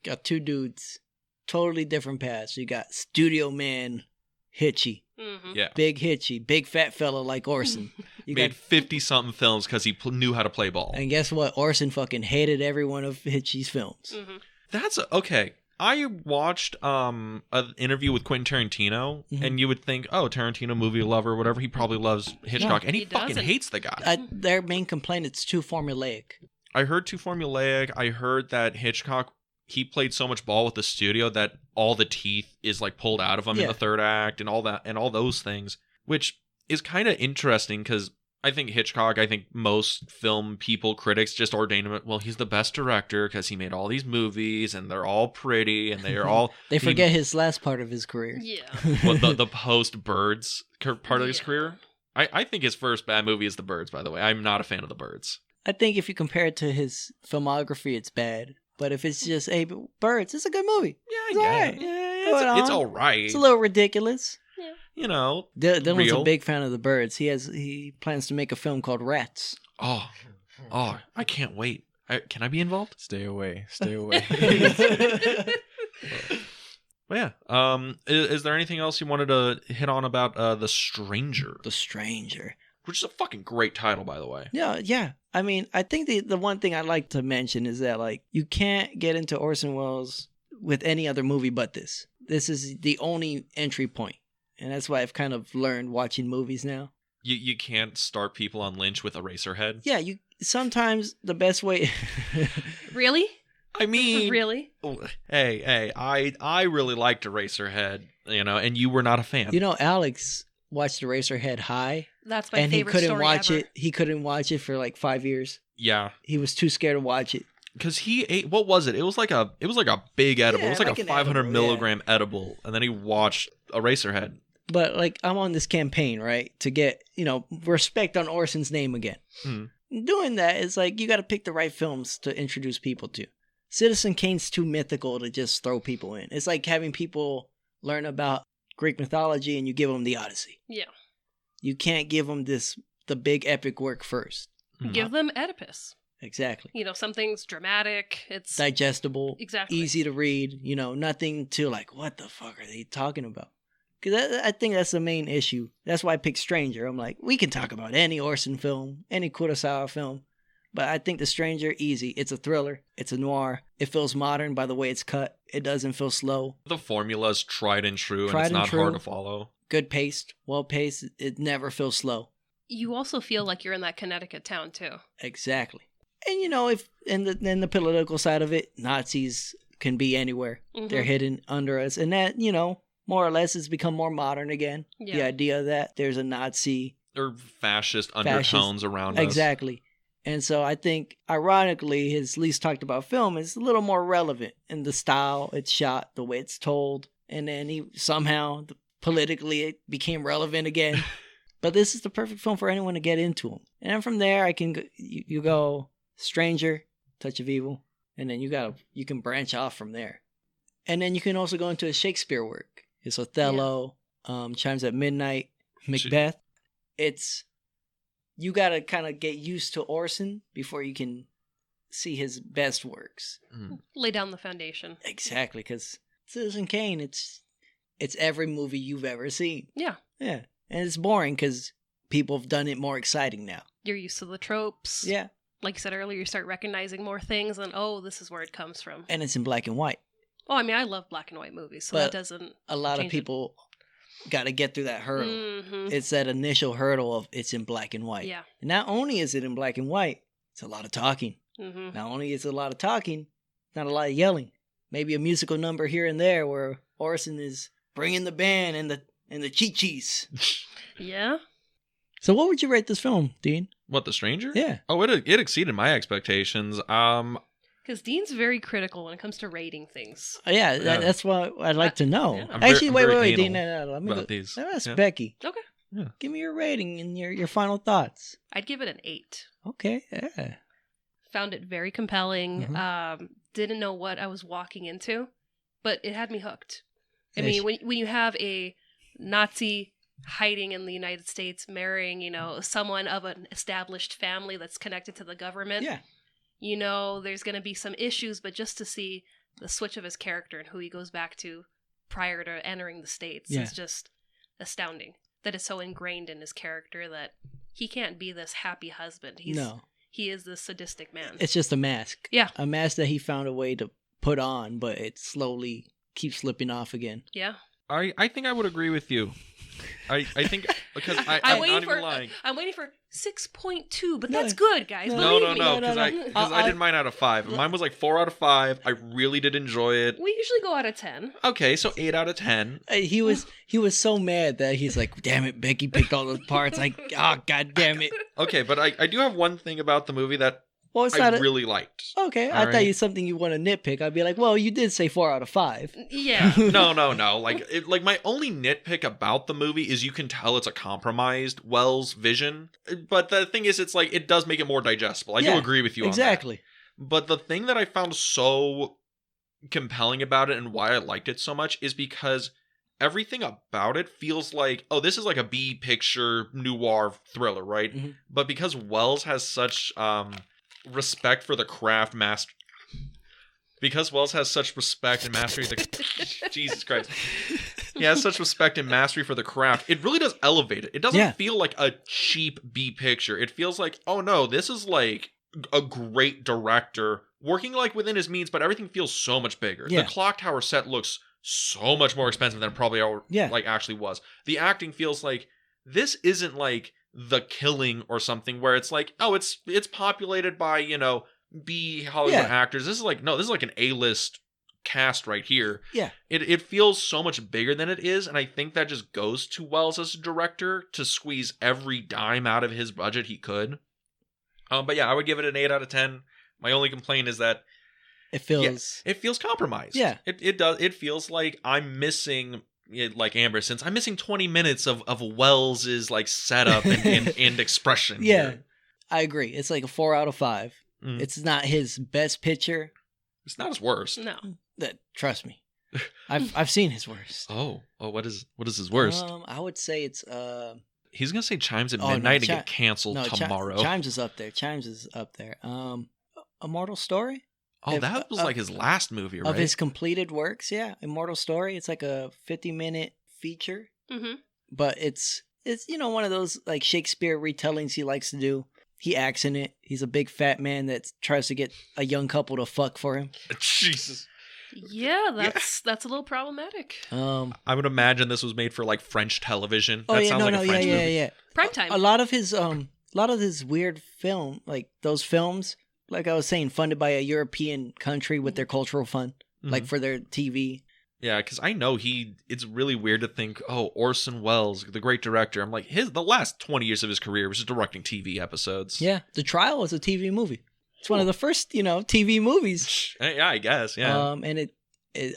Got two dudes, totally different paths. You got studio man Hitchy. Mm-hmm. Yeah. Big Hitchy, big fat fella like Orson. You Made got, 50-something films because he knew how to play ball. and guess what? Orson fucking hated every one of Hitchy's films. Mm-hmm. That's okay. I watched an interview with Quentin Tarantino, Mhm. and you would think, oh, Tarantino movie lover, whatever. He probably loves Hitchcock, and he fucking doesn't. hates the guy. Their main complaint, it's too formulaic. I heard too formulaic. I heard that Hitchcock, he played so much ball with the studio that all the teeth is like pulled out of him in Yeah. the third act and all that and all those things, which is kind of interesting because I think Hitchcock, I think most film people, critics just ordain him, well, he's the best director because he made all these movies and they're all pretty and they're all... They forget his last part of his career. Yeah. Well, the post-Birds part of his career. I think his first bad movie is The Birds, by the way. I'm not a fan of The Birds. I think if you compare it to his filmography, it's bad. But if it's just, hey, Birds, it's a good movie. Yeah, It's I alright. get it. Yeah, Put it's on. all right. It's a little ridiculous. You know, Dylan's real. a big fan of the Birds. He plans to make a film called Rats. Oh, I can't wait. Can I be involved? Stay away. Stay away. But yeah. Is there anything else you wanted to hit on about The Stranger? The Stranger. Which is a fucking great title, by the way. Yeah. I mean, I think the one thing I'd like to mention is that, like, you can't get into Orson Welles with any other movie but this. This is the only entry point. And that's why I've kind of learned watching movies now. You can't start people on Lynch with Eraserhead. Yeah, sometimes the best way... Really? I mean... Really? Hey, I really liked Eraserhead, and you were not a fan. Alex watched Eraserhead high. That's my And he favorite couldn't story watch ever. it. He couldn't watch it for like 5 years. Yeah. He was too scared to watch it. Because he ate, what was it? It was like a big edible. Yeah, it was like a an 500 edible, milligram edible. And then he watched Eraserhead. But like, I'm on this campaign, right, to get respect on Orson's name again. Mhm. Doing that is like, you got to pick the right films to introduce people to. Citizen Kane's too mythical to just throw people in. It's like having people learn about Greek mythology and you give them the Odyssey. Yeah. You can't give them the big epic work first. Give them Oedipus. Exactly. Something's dramatic. It's Digestible. exactly Easy to read. Nothing to like, what the fuck are they talking about? Because I think that's the main issue. That's why I picked Stranger. I'm like, we can talk about any Orson film, any Kurosawa film. But I think The Stranger, easy. It's a thriller. It's a noir. It feels modern by the way it's cut. It doesn't feel slow. The formula's tried and true, and Tried it's and not true. hard to follow. Good paced, well paced. It never feels slow. You also feel like you're in that Connecticut town too. Exactly. And if in the political side of it, Nazis can be anywhere. Mhm. They're hidden under us. And that, more or less has become more modern again. Yeah. The idea that there's a Nazi. Or fascist undertones around us. Exactly. And so I think, ironically, his least talked about film is a little more relevant in the style it's shot, the way it's told. And then he somehow, politically, it became relevant again. But this is the perfect film for anyone to get into him. And then from there, you go Stranger, Touch of Evil, and then you can branch off from there. And then you can also go into his Shakespeare work. His Othello, Chimes at Midnight, Macbeth. You got to kind of get used to Orson before you can see his best works. Lay down the foundation. Exactly, because Citizen Kane, it's every movie you've ever seen. Yeah. Yeah, and it's boring because people have done it more exciting now. You're used to the tropes. Yeah, Like you said earlier, you start recognizing more things and, this is where it comes from. and it's in black and white. Oh, I mean, I love black and white movies, so But that doesn't... A lot of change it. people got to get through that hurdle. Mhm. It's that initial hurdle of it's in black and white. Yeah. And not only is it in black and white, it's a lot of talking. hmm Not only is it a lot of talking, not a lot of yelling. Maybe a musical number here and there where Orson is bringing the band and the chi-chis. Yeah. So what would you rate this film, Dean? What, The Stranger? Yeah. Oh, it exceeded my expectations. Because Dean's very critical when it comes to rating things. Yeah, Yeah. that's what I'd like to know. Yeah. I'm Actually, I'm wait, very Dean. anal No, let me about these. Let me ask Yeah. Becky. Okay. Yeah. Give me your rating and your final thoughts. I'd give it an 8. Okay, yeah. Found it very compelling. Mhm. Didn't know what I was walking into, but it had me hooked. I Yes. mean, when you have a Nazi hiding in the United States, marrying, someone of an established family that's connected to the government, Yeah. There's going to be some issues, but just to see the switch of his character and who he goes back to prior to entering the States Yeah. is just astounding. That is so ingrained in his character that he can't be this happy husband. He is this sadistic man. It's just a mask. Yeah. A mask that he found a way to put on, but it slowly keeps slipping off again. Yeah. I think I would agree with you. I think because I'm waiting not even lying. I'm waiting for 6.2, but No. that's good, guys. No. Believe me. No, because No. I did mine out of 5. Mine was like 4 out of 5. I really did enjoy it. We usually go out of 10. Okay, so 8 out of 10. He was so mad that he's like, damn it, Becky picked all those parts. Like, oh, god damn it. Okay, but I do have one thing about the movie that Well, it's I not really liked. okay. All I right. thought you something you want to nitpick. I'd be like, well, you did say 4 out of 5. Yeah. No. Like my only nitpick about the movie is you can tell it's a compromised Wells vision. But the thing is, it's like it does make it more digestible. I do Yeah, agree with you on that. Exactly. But the thing that I found so compelling about it and why I liked it so much is because everything about it feels like, oh, this is like a B picture noir thriller, right? Mhm. But because Wells has such respect for the craft because Wells has such respect and mastery Jesus Christ. He has such respect and mastery for the craft. It really does elevate it. It doesn't feel like a cheap B picture. It feels like, oh no, this is like a great director working like within his means, but everything feels so much bigger. Yeah. The clock tower set looks so much more expensive than it probably like actually was. The acting feels like this isn't like The Killing or something where it's like, oh, it's populated by, B Hollywood actors. This is like, no, this is like an A-list cast right here. Yeah. It feels so much bigger than it is, and I think that just goes to Wells as a director to squeeze every dime out of his budget he could. But yeah, I would give it an 8 out of 10. My only complaint is that It feels it feels compromised. Yeah. It does. It feels like I'm missing, like Amber, since I'm missing 20 minutes of Wells's like setup and expression. Yeah. here. I agree. It's like a 4 out of 5. Mm. It's not his best picture. It's not his worst. No. Trust me. I've seen his worst. Oh, what is his worst? I would say it's He's gonna say Chimes at Oh, no, midnight and get canceled no, tomorrow. Chimes is up there. Immortal Story? Oh, that was like his last movie, right? Of his completed works, yeah. Immortal Story. It's like a 50-minute feature. Mm-hmm. But it's one of those like Shakespeare retellings he likes to do. He acts in it. He's a big fat man that tries to get a young couple to fuck for him. Jesus. Yeah, that's a little problematic. I would imagine this was made for like French television. That sounds like a French movie. Yeah. Prime time. A lot of his weird film, like those films, like I was saying, funded by a European country with their cultural fund, like for their TV. Yeah, because I know it's really weird to think, oh, Orson Welles, the great director. I'm like, the last 20 years of his career was just directing TV episodes. Yeah, The Trial was a TV movie. It's one of the first, TV movies. Yeah, I guess, yeah. And it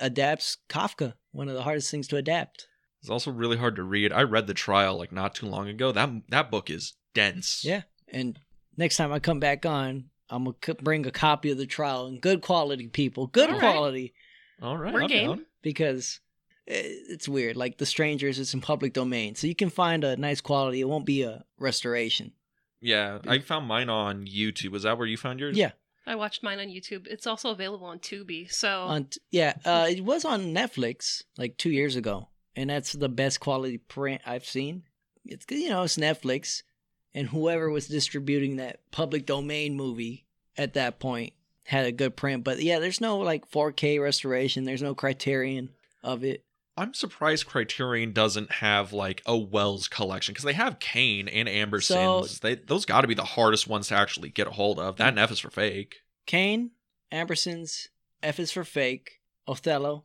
adapts Kafka, one of the hardest things to adapt. It's also really hard to read. I read The Trial like not too long ago. That book is dense. Yeah, and next time I come back on, I'm going to bring a copy of The Trial in good quality, people. Good All right. quality. All right, We're I'm game. down. Because it's weird. Like The Strangers, it's in public domain. So you can find a nice quality. It won't be a restoration. Yeah, I found mine on YouTube. Was that where you found yours? Yeah. I watched mine on YouTube. It's also available on Tubi. So It was on Netflix like 2 years ago. And that's the best quality print I've seen. It's it's Netflix. And whoever was distributing that public domain movie at that point had a good print. But yeah, there's no like 4K restoration. There's no criterion of it. I'm surprised Criterion doesn't have like a Wells collection because they have Kane and Ambersons. Those got to be the hardest ones to actually get a hold of. That and F is for Fake. Kane, Ambersons, F is for Fake, Othello.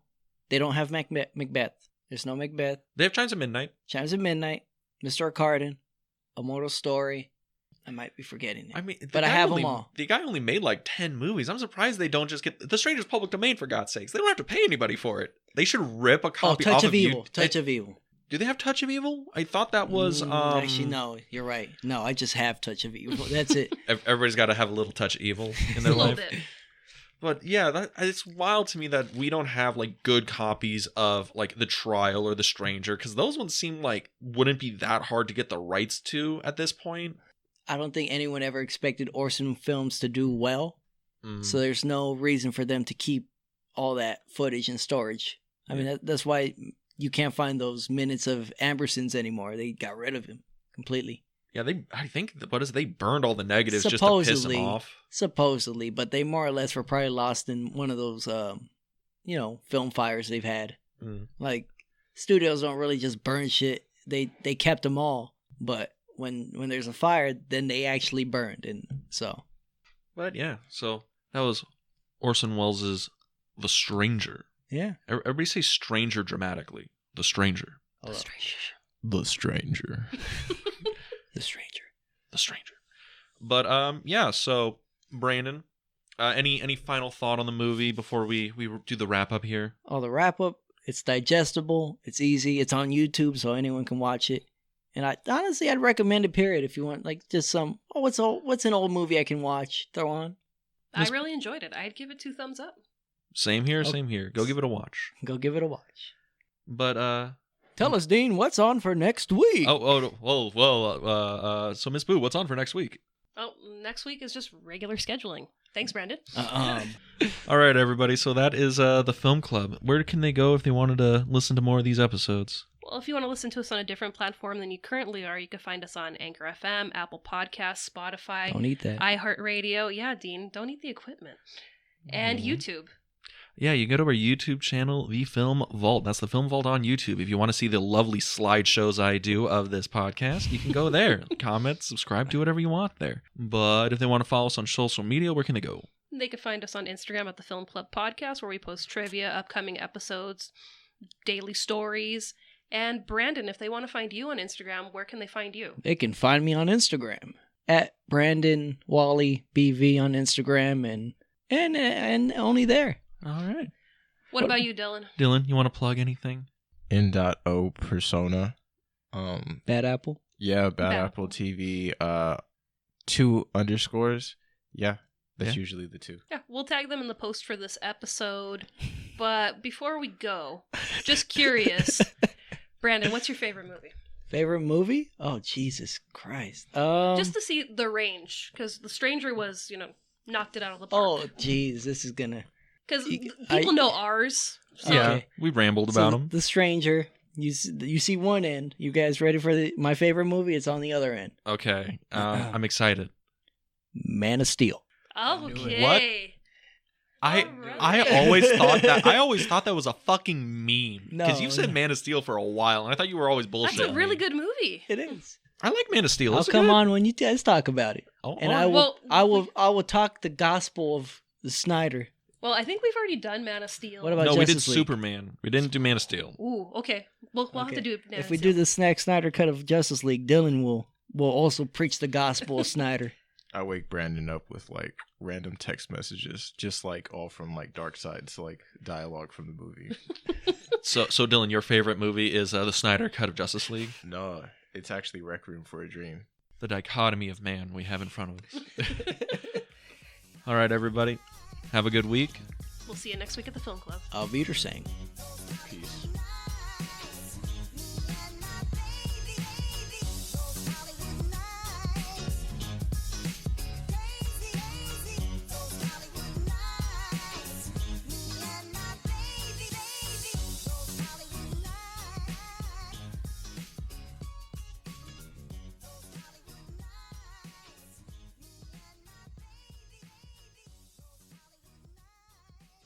They don't have Macbeth. There's no Macbeth. They have Chimes at Midnight. Chimes at Midnight, Mr. Carden, Immortal Story. I might be forgetting it. I mean, but I have them all. The guy only made like 10 movies. I'm surprised they don't just get The Stranger's public domain, for God's sakes. They don't have to pay anybody for it. They should rip a copy Touch off of Evil. YouTube. Touch of Evil. Do they have Touch of Evil? I thought that was... Actually, no. You're right. No, I just have Touch of Evil. That's it. Everybody's got to have a little touch of evil in their A little life. bit. But yeah, it's wild to me that we don't have like good copies of like The Trial or The Stranger, because those ones seem like wouldn't be that hard to get the rights to at this point. I don't think anyone ever expected Orson films to do well. So there's no reason for them to keep all that footage in storage. I mean, that's why you can't find those minutes of Ambersons anymore. They got rid of him completely. Yeah, I think they burned all the negatives just to piss him off. Supposedly, but they more or less were probably lost in one of those, film fires they've had. Like, studios don't really just burn shit. They kept them all, but when there's a fire, then they actually burned, and so. But yeah, so that was Orson Welles' The Stranger. Yeah. Everybody say stranger dramatically. The Stranger. The Stranger. The Stranger. The Stranger. The Stranger. But yeah, so Brandon, any final thought on the movie before we do the wrap up here? Oh, the wrap up, it's digestible, it's easy, it's on YouTube so anyone can watch it. And I'd recommend it, period, if you want like just some what's an old movie I can watch, throw on. I really enjoyed it. I'd give it 2 thumbs up. Same here, same here. Go give it a watch. Go give it a watch. But tell us, Dean, what's on for next week? So Miss Boo, what's on for next week? Oh, next week is just regular scheduling. Thanks, Brandon. All right, everybody. So that is the Film Club. Where can they go if they wanted to listen to more of these episodes? Well, if you want to listen to us on a different platform than you currently are, you can find us on Anchor FM, Apple Podcasts, Spotify, Don't eat that. iHeartRadio. Yeah, Dean, don't eat the equipment. And YouTube. Yeah, you can go to our YouTube channel, The Film Vault. That's The Film Vault on YouTube. If you want to see the lovely slideshows I do of this podcast, you can go there. Comment, subscribe, do whatever you want there. But if they want to follow us on social media, where can they go? They can find us on Instagram at The Film Club Podcast, where we post trivia, upcoming episodes, daily stories. And Brandon, if they want to find you on Instagram, where can they find you? They can find me on Instagram at Brandon Wally BV on Instagram and only there. All right. What about you, Dylan? Dylan, you want to plug anything? N.O. Persona. Bad Apple? Yeah, Bad Apple TV. 2 underscores. Yeah, that's usually the 2. Yeah, we'll tag them in the post for this episode. But before we go, just curious, Brandon, what's your favorite movie? Favorite movie? Oh, Jesus Christ. Just to see the range, because The Stranger was, knocked it out of the park. Oh, jeez, this is gonna... Because people know ours. So. Yeah, we rambled about them. The Stranger, you see one end. You guys ready for my favorite movie? It's on the other end. Okay, I'm excited. Man of Steel. Okay. What? I always thought that was a fucking meme. Because you've said Man of Steel for a while, and I thought you were always bullshitting. That's a really good movie. It is. I like Man of Steel. I'll come on when you guys talk about it. Oh, and I will talk the gospel of the Snyder. Well, I think we've already done Man of Steel. What about we did Justice League? Superman. We didn't do Man of Steel. Ooh, okay. We'll have to do Man If of we Steel. do the Snyder cut of Justice League, Dylan will also preach the gospel of Snyder. I wake Brandon up with like random text messages, just like all from like Dark Side's like dialogue from the movie. So Dylan, your favorite movie is the Snyder cut of Justice League? No, it's actually Requiem for a Dream. The dichotomy of man we have in front of us. All right, everybody. Have a good week. We'll see you next week at the Film Club. Auf Wiedersehen.